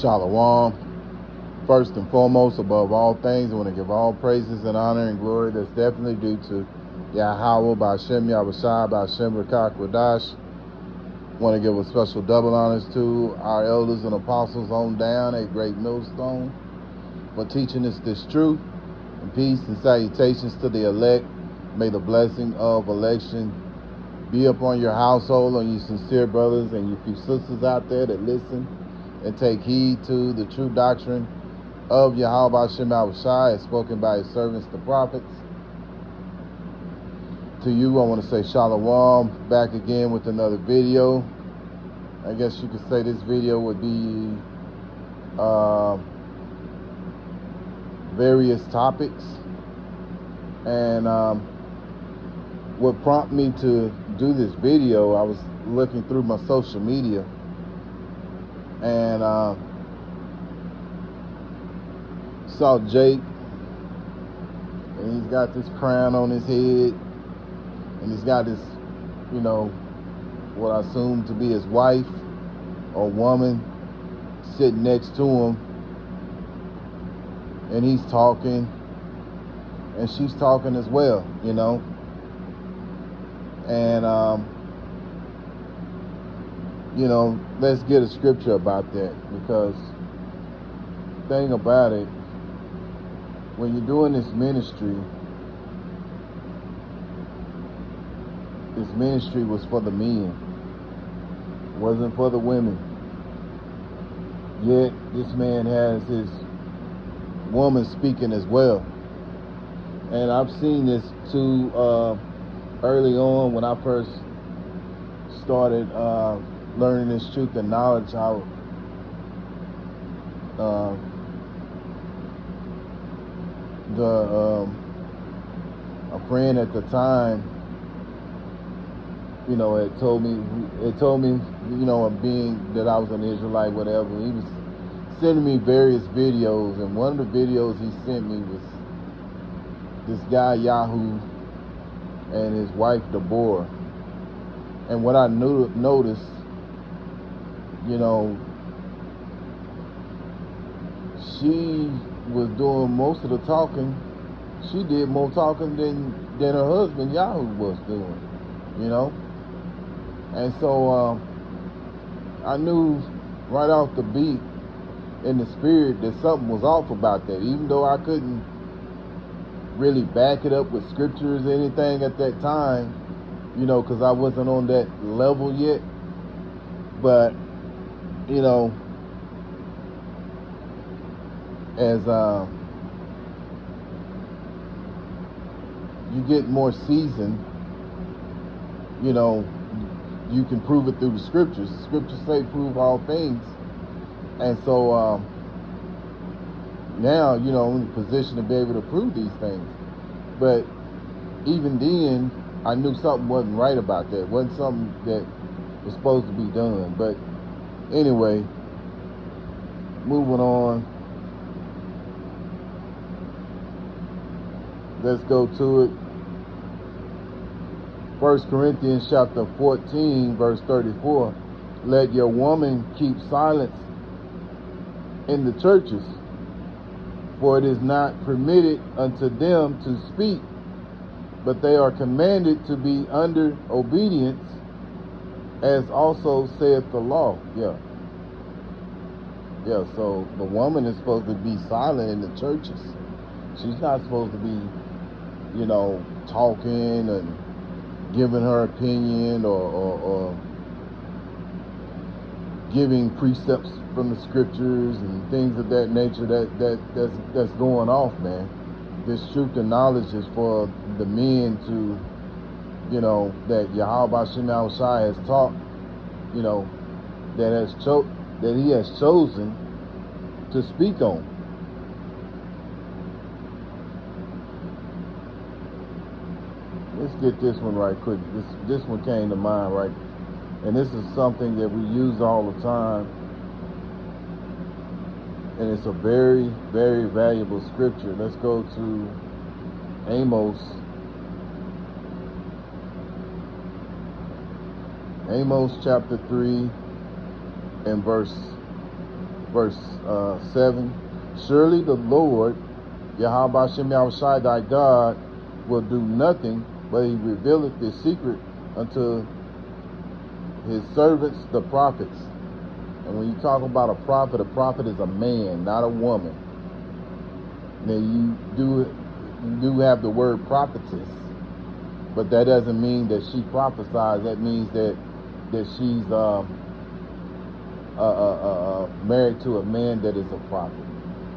Shalom. First and foremost, above all things, I want to give all praises and honor and glory that's definitely due to Yahweh, Ba'Shem, Yahushua, Ba'Shem, Rakak, Radash. I want to give a special double honors to our elders and apostles on down at Great Millstone for teaching us this truth. And peace and salutations to the elect. May the blessing of election be upon your household, on you sincere brothers and you few sisters out there that listen and take heed to the true doctrine of Yahweh Shem Yahushua as spoken by his servants, the prophets. To you, I want to say Shalom, back again with another video. I guess you could say this video would be various topics. And what prompted me to do this video, I was looking through my social media and saw Jake, and he's got this crown on his head, and he's got this, what I assume to be his wife or woman sitting next to him, and he's talking, and she's talking as well, and let's get a scripture about that, because the thing about it, when you're doing this ministry was for the men. It wasn't for the women. Yet this man has his woman speaking as well. And I've seen this too early on when I first started learning this truth and knowledge, how a friend at the time, had told me, being that I was an Israelite, whatever, he was sending me various videos, and one of the videos he sent me was this guy Yahoo and his wife Deborah. And what I noticed, she was doing most of the talking. She did more talking than her husband Yahoo was doing, And so I knew right off the beat in the spirit that something was off about that, even though I couldn't really back it up with scriptures or anything at that time, because I wasn't on that level yet. But, as you get more seasoned, you can prove it through the scriptures. The scriptures say prove all things. And so now, I'm in a position to be able to prove these things. But even then, I knew something wasn't right about that. It wasn't something that was supposed to be done. But anyway, moving on. Let's go to it. 1 Corinthians chapter 14, verse 34. Let your woman keep silence in the churches, for it is not permitted unto them to speak, but they are commanded to be under obedience, as also saith the law. So the woman is supposed to be silent in the churches. She's not supposed to be, talking and giving her opinion or giving precepts from the scriptures and things of that nature. That's going off, man. This truth and knowledge is for the men to, that Yahweh Shem Yahushua has taught, that he has chosen to speak on. Let's get this one right quick. This one came to mind, right? And this is something that we use all the time. And it's a very, very valuable scripture. Let's go to Amos. Amos chapter 3 and verse verse 7. Surely the Lord, Yahweh Shem Yahushai thy God, will do nothing, but he revealeth his secret unto his servants, the prophets. And when you talk about a prophet is a man, not a woman. Now you do have the word prophetess, but that doesn't mean that she prophesies. That means that she's married to a man that is a prophet.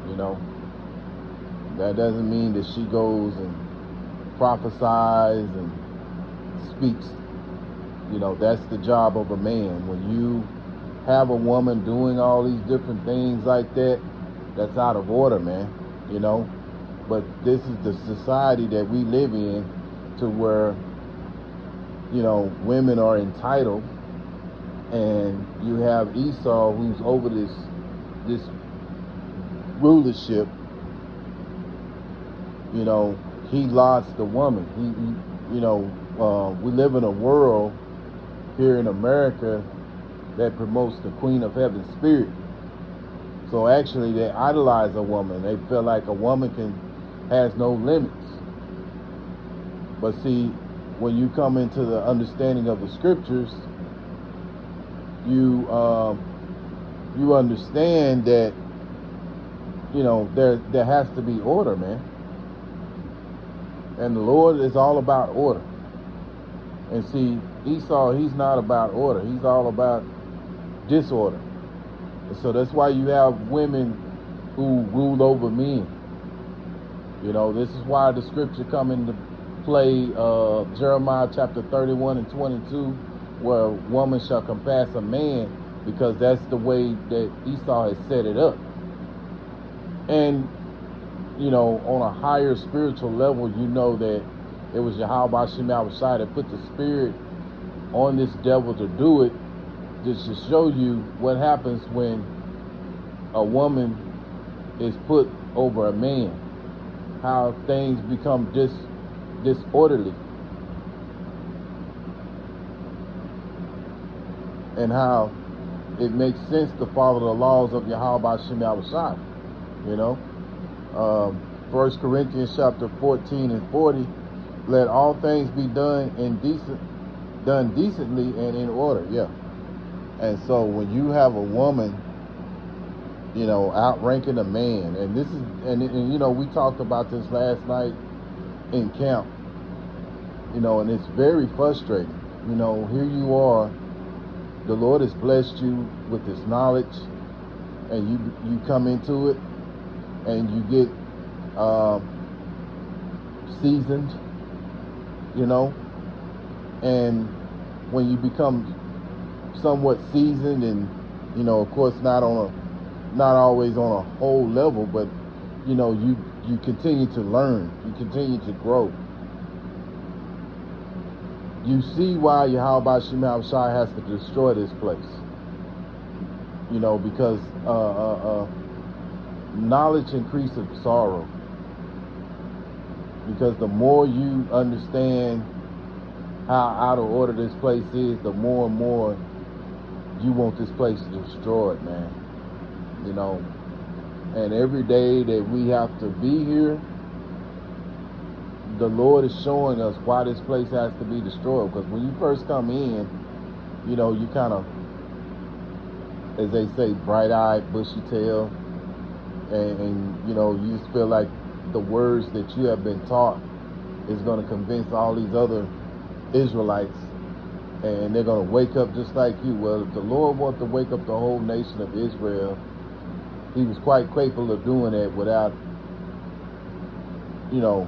You know, that doesn't mean that she goes and prophesies and speaks. You know, that's the job of a man. When you have a woman doing all these different things like that, that's out of order, man. You know, but this is the society that we live in, to where, you know, women are entitled, and you have Esau who's over this rulership. You know, he lost the woman. He you know, we live in a world here in America that promotes the Queen of Heaven's spirit. So actually, they idolize a woman. They feel like a woman has no limits. But see, when you come into the understanding of the scriptures, you understand that, you know, there has to be order, man. And the Lord is all about order. And see, Esau, he's not about order. He's all about disorder. And so that's why you have women who rule over men. You know, this is why the scripture come into play, Jeremiah chapter 31 and 22, where a woman shall compass a man, because that's the way that Esau has set it up. And, you know, on a higher spiritual level, you know that it was Yahweh Shem Yahushai that put the spirit on this devil to do it, just to show you what happens when a woman is put over a man, how things become disorderly, and how it makes sense to follow the laws of Yahweh Shem Yahushai. You know, 1 Corinthians chapter 14 and 40, let all things be done decently and in order. Yeah. And so when you have a woman, you know, outranking a man, and this is, and you know, we talked about this last night in camp, you know, and it's very frustrating. You know, here you are, the Lord has blessed you with this knowledge, and you come into it, and you get seasoned, you know, and when you become somewhat seasoned, and, you know, of course not always on a whole level, but, you know, you continue to learn, you continue to grow. You see why Yahweh Shem Yahushai has to destroy this place. You know, because knowledge increases sorrow. Because the more you understand how out of order this place is, the more and more you want this place destroyed, man. You know, and every day that we have to be here, the Lord is showing us why this place has to be destroyed. Because when you first come in, you know, you kind of, as they say, bright-eyed, bushy-tailed, and you know, you just feel like the words that you have been taught is going to convince all these other Israelites, and they're going to wake up just like you. Well, if the Lord wanted to wake up the whole nation of Israel, he was quite capable of doing that without, you know,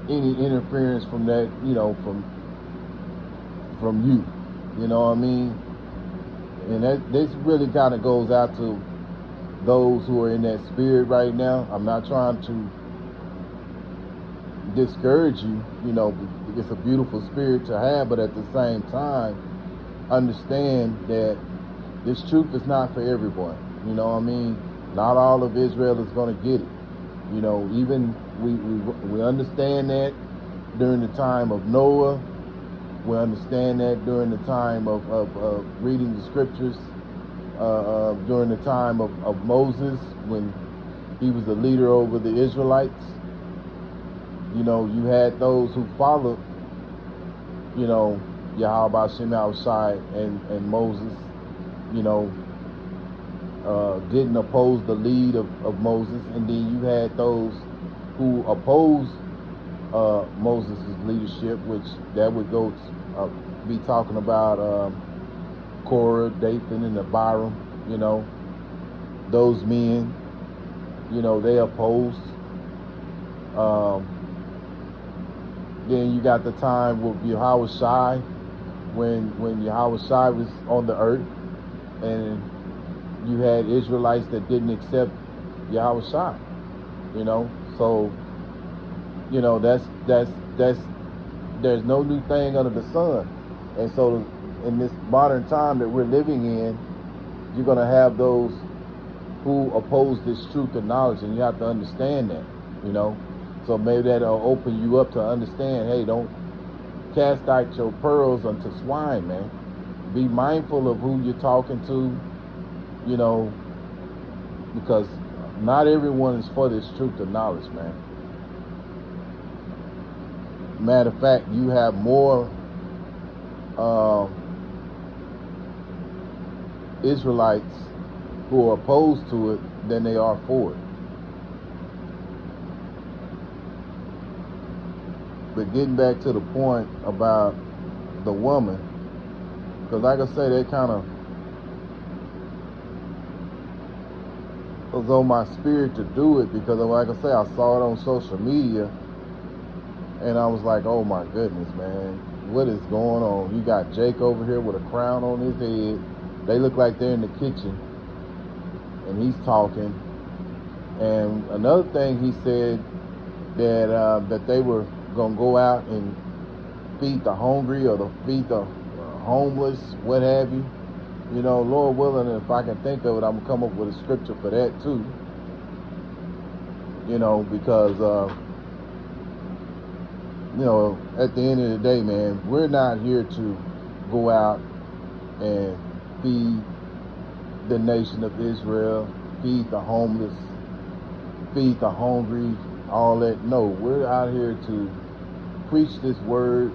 any interference from that, you know, from you. You know what I mean? And this really kind of goes out to those who are in that spirit right now. I'm not trying to discourage you, you know, it's a beautiful spirit to have, but at the same time, understand that this truth is not for everyone. You know what I mean? Not all of Israel is going to get it. You know, even we understand that during the time of Noah. We understand that during the time of reading the scriptures during the time of Moses, when he was the leader over the Israelites. You know, you had those who followed, you know, Yahweh Shem Shai and Moses, you know, didn't oppose the lead of Moses. And then you had those who opposed Moses' leadership, which that would go be talking about Korah, Dathan, and Abiram. You know, those men, you know, they opposed. Then you got the time with Yahweh Shai, when Yahweh Shai was on the earth, and you had Israelites that didn't accept Yahweh Shai. You know, so you know that's there's no new thing under the sun. And so in this modern time that we're living in, you're going to have those who oppose this truth and knowledge, and you have to understand that, you know. So maybe that'll open you up to understand, hey, don't cast out your pearls unto swine, man. Be mindful of who you're talking to, you know, because not everyone is for this truth and knowledge, man. Matter of fact, you have more Israelites who are opposed to it than they are for it. But getting back to the point about the woman, because like I say, that kind of was on my spirit to do it, because like I say, I saw it on social media and I was like, oh my goodness, man, what is going on? You got Jake over here with a crown on his head. They look like they're in the kitchen and he's talking. And another thing he said, that they were gonna go out and feed the hungry or to feed the homeless, what have you. You know, Lord willing, if I can think of it, I'm gonna come up with a scripture for that too. You know, because you know, at the end of the day, man, we're not here to go out and feed the nation of Israel, feed the homeless, feed the hungry, all that. No, we're out here to preach this word.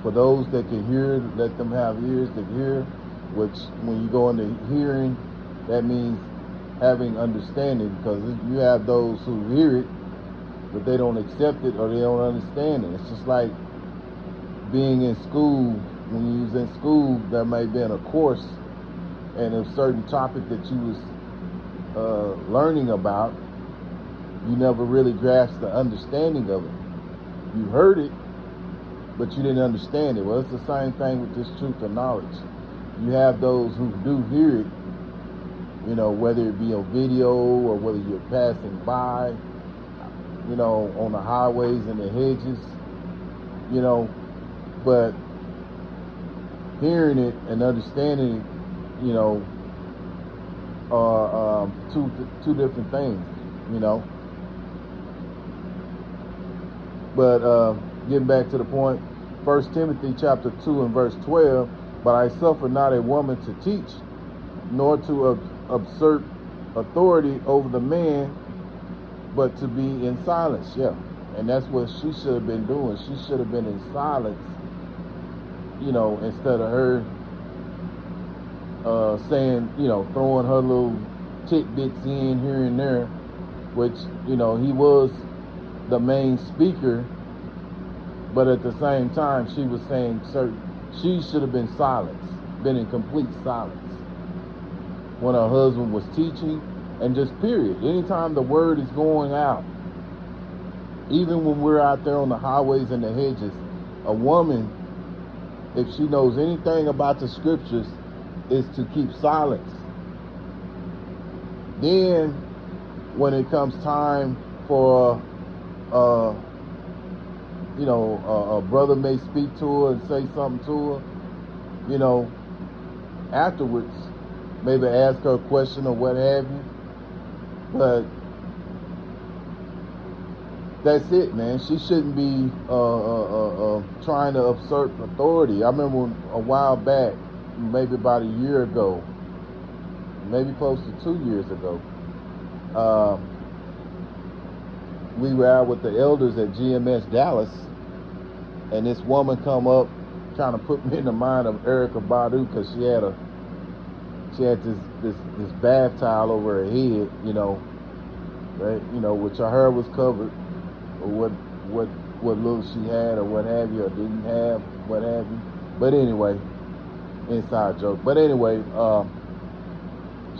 For those that can hear, let them have ears to hear, which when you go into hearing, that means having understanding, because you have those who hear it, but they don't accept it or they don't understand it. It's just like being in school. When you was in school, there may have been a course and a certain topic that you was learning about, you never really grasped the understanding of it. You heard it, but you didn't understand it. Well, it's the same thing with this truth and knowledge. You have those who do hear it, you know, whether it be on video or whether you're passing by, you know, on the highways and the hedges, you know, but hearing it and understanding it, you know, are two different things, you know. But getting back to the point, 1 Timothy chapter 2 and verse 12, but I suffer not a woman to teach, nor to usurp authority over the man, but to be in silence. Yeah, and that's what she should have been doing. She should have been in silence, you know, instead of her saying, you know, throwing her little tidbits in here and there, which, you know, he was the main speaker, but at the same time she was saying she should have been silent, been in complete silence when her husband was teaching. And just period, anytime the word is going out, even when we're out there on the highways and the hedges, a woman, if she knows anything about the scriptures, is to keep silence. Then when it comes time for you know, a brother may speak to her and say something to her, you know, afterwards, maybe ask her a question or what have you. But that's it, man. She shouldn't be trying to usurp authority. I remember a while back, maybe about a year ago, maybe close to 2 years ago. We were out with the elders at GMS Dallas, and this woman come up trying to put me in the mind of Erykah Badu, because she had this bath towel over her head, right? Which her hair was covered, or what little she had, or what have you, or didn't have, what have you. But anyway, inside joke. But anyway,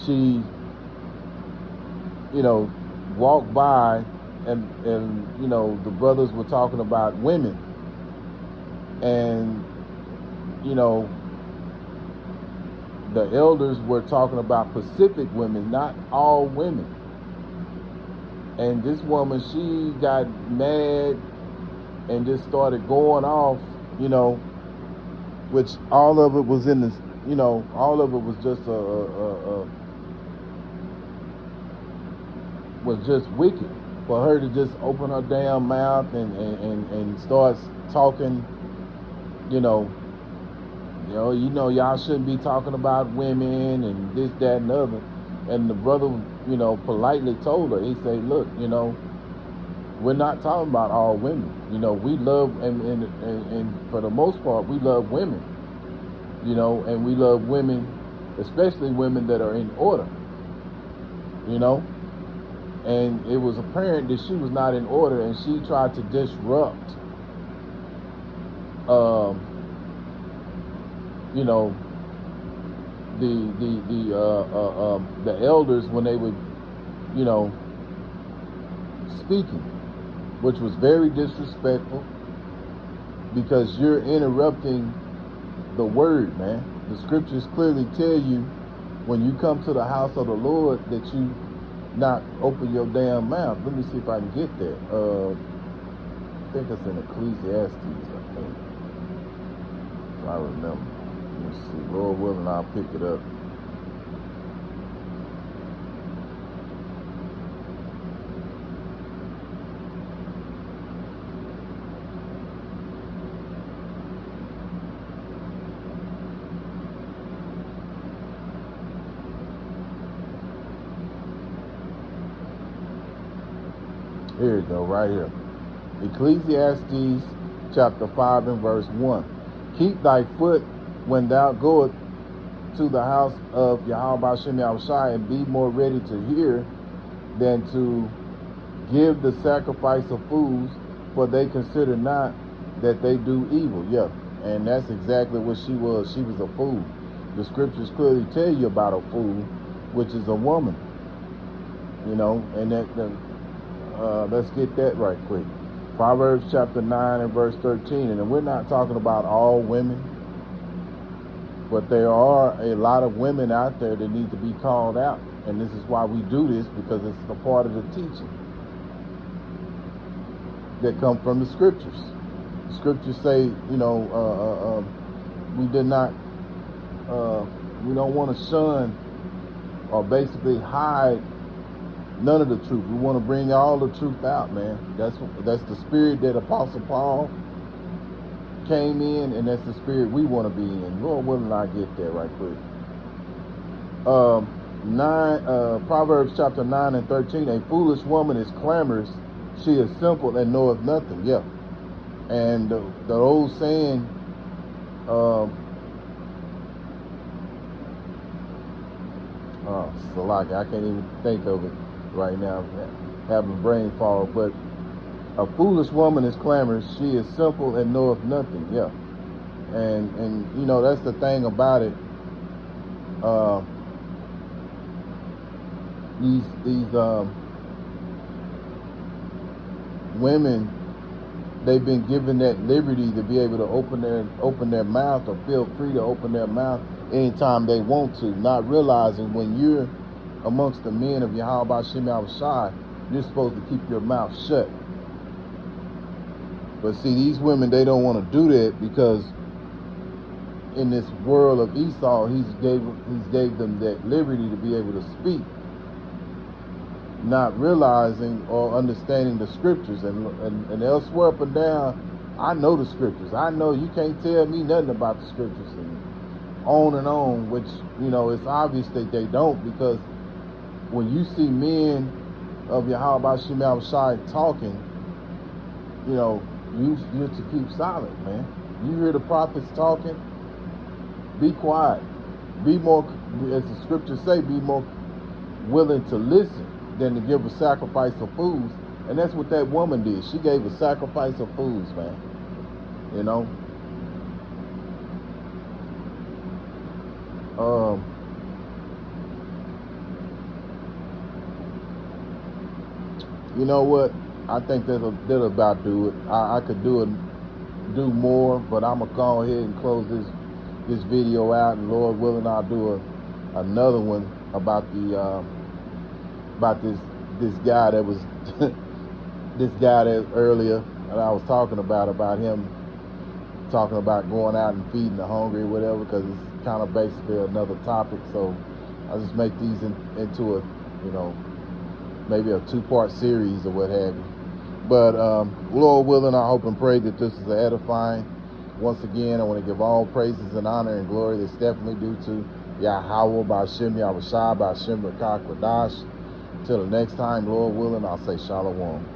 she, walked by, and the brothers were talking about women, and the elders were talking about Pacific women, not all women. And this woman, she got mad and just started going off, which all of it was in this, all of it was just was just wicked for her to just open her damn mouth and start talking, y'all shouldn't be talking about women and this, that, and the other. And the brother, politely told her, he said, look, we're not talking about all women. We love, and for the most part, we love women, and we love women, especially women that are in order, and it was apparent that she was not in order, and she tried to disrupt, the elders when they were, speaking, which was very disrespectful, because you're interrupting the word, man. The scriptures clearly tell you, when you come to the house of the Lord, that you not open your damn mouth. Let me see if I can get there. I think it's in Ecclesiastes, I think, if I remember. Let's see, Lord willing, I'll pick it up. Here we go, right here. Ecclesiastes chapter 5 and verse 1. Keep thy foot when thou goest to the house of Yahweh Shem Yahushai, and be more ready to hear than to give the sacrifice of fools, for they consider not that they do evil. Yeah, and that's exactly what she was. She was a fool. The scriptures clearly tell you about a fool, which is a woman. And let's get that right quick. Proverbs chapter 9 and verse 13. And we're not talking about all women, but there are a lot of women out there that need to be called out. And this is why we do this, because it's a part of the teaching that come from the scriptures. The scriptures say, we don't want to shun or basically hide none of the truth. We want to bring all the truth out, man. That's the spirit that Apostle Paul came in, and that's the spirit we want to be in. Lord willing, I get there right quick. Proverbs chapter 9 and 13. A foolish woman is clamorous; she is simple and knoweth nothing. Yeah, and the old saying, Salaki, I can't even think of it right now, having brain fog, but a foolish woman is clamorous; she is simple and knoweth nothing. Yeah, and that's the thing about it. These women, they've been given that liberty to be able to open their mouth, or feel free to open their mouth anytime they want to, not realizing when you're amongst the men of Yahweh Shem Yahushai, you're supposed to keep your mouth shut. But see, these women, they don't want to do that, because in this world of Esau, he's gave them that liberty to be able to speak, not realizing or understanding the scriptures. And they'll swear up and down, I know the scriptures. I know, you can't tell me nothing about the scriptures. And on, which, you know, it's obvious that they don't, because when you see men of Yahweh Shem Shai talking, you know, you're to keep silent, man. You hear the prophets talking, be quiet. Be more, as the scriptures say, be more willing to listen than to give a sacrifice of fools. And that's what that woman did. She gave a sacrifice of fools, man. You know. You know what? I think that'll about do it. I could do more, but I'm gonna go ahead and close this video out, and Lord willing, I'll do another one about this guy that was this guy that earlier that I was talking about him talking about going out and feeding the hungry or whatever, because it's kind of basically another topic. So I'll just make these into a, you know, maybe a 2-part series or what have you. But Lord willing, I hope and pray that this is edifying. Once again, I want to give all praises and honor and glory that's definitely due to Yahweh B'Shem Yahushua B'Shem Rakak Wadash. Till the next time, Lord willing, I'll say Shalom.